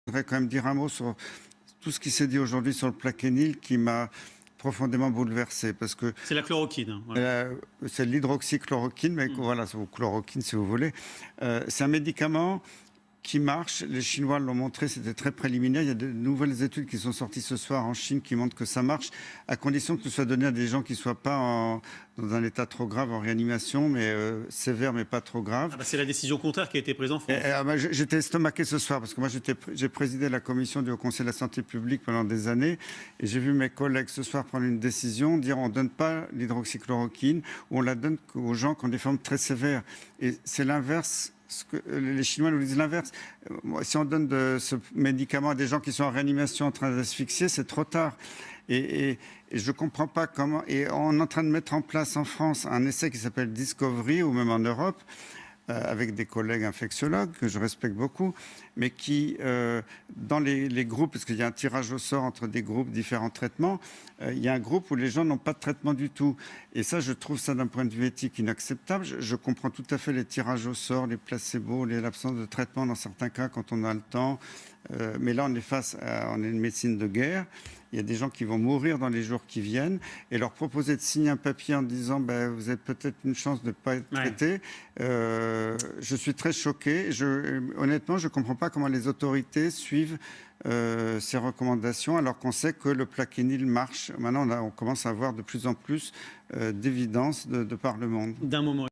Je voudrais quand même dire un mot sur tout ce qui s'est dit aujourd'hui sur le plaquenil qui m'a profondément bouleversé parce que c'est la chloroquine. Hein, voilà. c'est l'hydroxychloroquine, mais voilà, ou chloroquine si vous voulez. C'est un médicament qui marche. Les Chinois l'ont montré, c'était très préliminaire. Il y a de nouvelles études qui sont sorties ce soir en Chine qui montrent que ça marche, à condition que ce soit donné à des gens qui ne soient pas dans un état trop grave, en réanimation, mais sévère, mais pas trop grave. Ah bah c'est la décision contraire qui a été prise en France. J'étais estomaqué ce soir, parce que moi j'ai présidé la commission du Haut Conseil de la Santé publique pendant des années, et j'ai vu mes collègues ce soir prendre une décision, dire on ne donne pas l'hydroxychloroquine, ou on la donne aux gens qui ont des formes très sévères. Et c'est l'inverse. Les Chinois nous disent l'inverse. Si on donne ce médicament à des gens qui sont en réanimation en train d'asphyxier, c'est trop tard. Et je ne comprends pas comment. Et on est en train de mettre en place en France un essai qui s'appelle Discovery, ou même en Europe, avec des collègues infectiologues que je respecte beaucoup, mais qui, dans les groupes, parce qu'il y a un tirage au sort entre des groupes, différents traitements, il y a un groupe où les gens n'ont pas de traitement du tout. Et ça, je trouve ça d'un point de vue éthique inacceptable. Je comprends tout à fait les tirages au sort, les placebos, l'absence de traitement dans certains cas quand on a le temps. Mais là, on est une médecine de guerre. Il y a des gens qui vont mourir dans les jours qui viennent, et leur proposer de signer un papier en disant vous avez peut-être une chance de ne pas être traité. Je suis très choqué. Honnêtement, je ne comprends pas comment les autorités suivent ces recommandations, alors qu'on sait que le plaquenil marche. Maintenant, on commence à avoir de plus en plus d'évidence de par le monde. D'un moment.